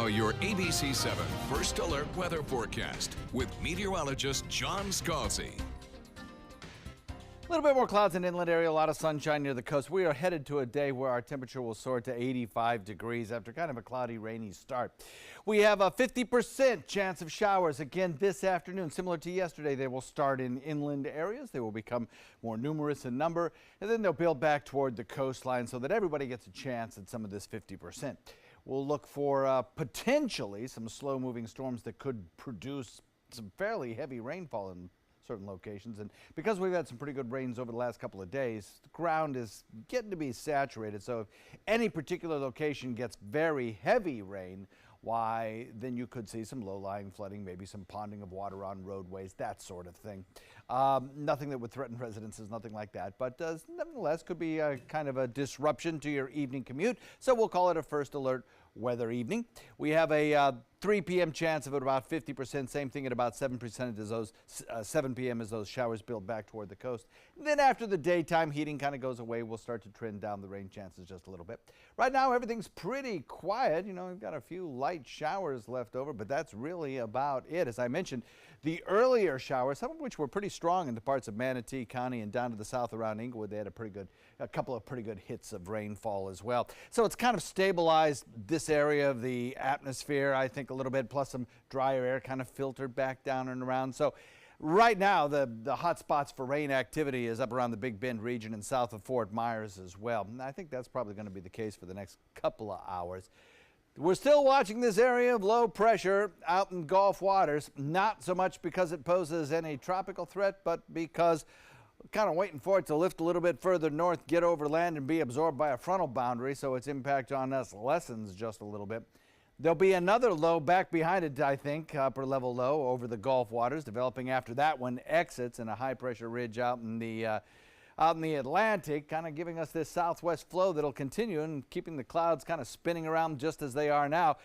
Now, your ABC 7 First Alert weather forecast with meteorologist John Scalzi. A little bit more clouds in the inland area, a lot of sunshine near the coast. We are headed to a day where our temperature will soar to 85 degrees after kind of a cloudy, rainy start. We have a 50% chance of showers again this afternoon. Similar to yesterday, they will start in inland areas. They will become more numerous in number, and then they'll build back toward the coastline so that everybody gets a chance at some of this 50%. We'll look for potentially some slow-moving storms that could produce some fairly heavy rainfall in certain locations, and because we've had some pretty good rains over the last couple of days, the ground is getting to be saturated. So if any particular location gets very heavy rain, why, then you could see some low-lying flooding, maybe some ponding of water on roadways, that sort of thing. Nothing that would threaten residences, nothing like that, but nevertheless could be a kind of a disruption to your evening commute. So we'll call it a first alert weather evening. We have a 3 p.m. chance of about 50%, same thing at about 7% as those 7 p.m. as those showers build back toward the coast. And then after the daytime heating kind of goes away, we'll start to trend down the rain chances just a little bit. Right now everything's pretty quiet. You know, we've got a few light showers left over, but that's really about it. As I mentioned, the earlier showers, some of which were pretty strong in the parts of Manatee County and down to the south around Inglewood, they had a couple of pretty good hits of rainfall as well. So it's kind of stabilized this area of the atmosphere, I think, a little bit, plus some drier air kind of filtered back down and around. So right now the hot spots for rain activity is up around the Big Bend region and south of Fort Myers as well. And I think that's probably going to be the case for the next couple of hours. We're still watching this area of low pressure out in Gulf waters, not so much because it poses any tropical threat, but because we're kind of waiting for it to lift a little bit further north, get over land, and be absorbed by a frontal boundary, so its impact on us lessens just a little bit. There'll be another low back behind it, I think, upper level low over the Gulf waters, developing after that one exits in a high pressure ridge out in the Atlantic, kind of giving us this southwest flow that'll continue and keeping the clouds kind of spinning around just as they are now.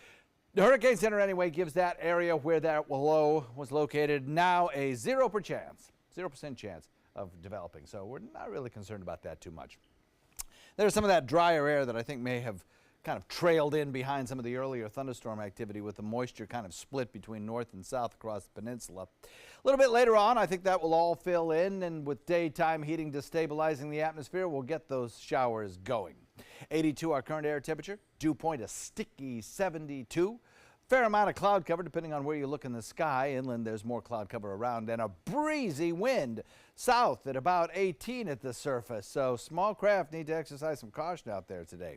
The Hurricane Center anyway gives that area where that low was located now a 0% chance of developing. So we're not really concerned about that too much. There's some of that drier air that I think may have kind of trailed in behind some of the earlier thunderstorm activity with the moisture kind of split between north and south across the peninsula. A little bit later on, I think that will all fill in, and with daytime heating destabilizing the atmosphere, we'll get those showers going. 82 our current air temperature, dew point a sticky 72. Fair amount of cloud cover depending on where you look in the sky. Inland there's more cloud cover around, and a breezy wind south at about 18 at the surface. So small craft need to exercise some caution out there today.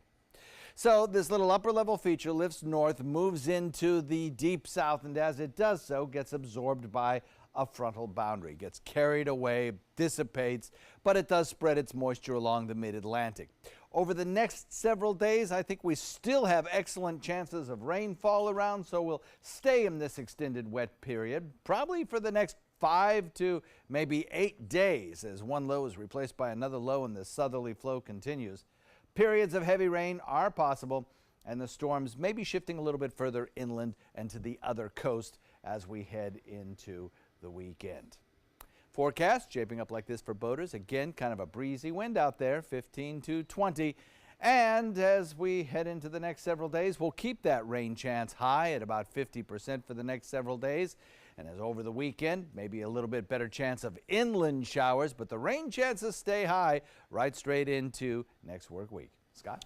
So this little upper level feature lifts north, moves into the deep south, and as it does so, gets absorbed by a frontal boundary, gets carried away, dissipates, but it does spread its moisture along the mid-Atlantic. Over the next several days, I think we still have excellent chances of rainfall around, so we'll stay in this extended wet period, probably for the next 5 to maybe 8 days, as one low is replaced by another low and the southerly flow continues. Periods of heavy rain are possible, and the storms may be shifting a little bit further inland and to the other coast as we head into the weekend. Forecast shaping up like this for boaters. Again, kind of a breezy wind out there, 15 to 20. And as we head into the next several days, we'll keep that rain chance high at about 50% for the next several days. And as over the weekend, maybe a little bit better chance of inland showers, but the rain chances stay high right straight into next work week. Scott?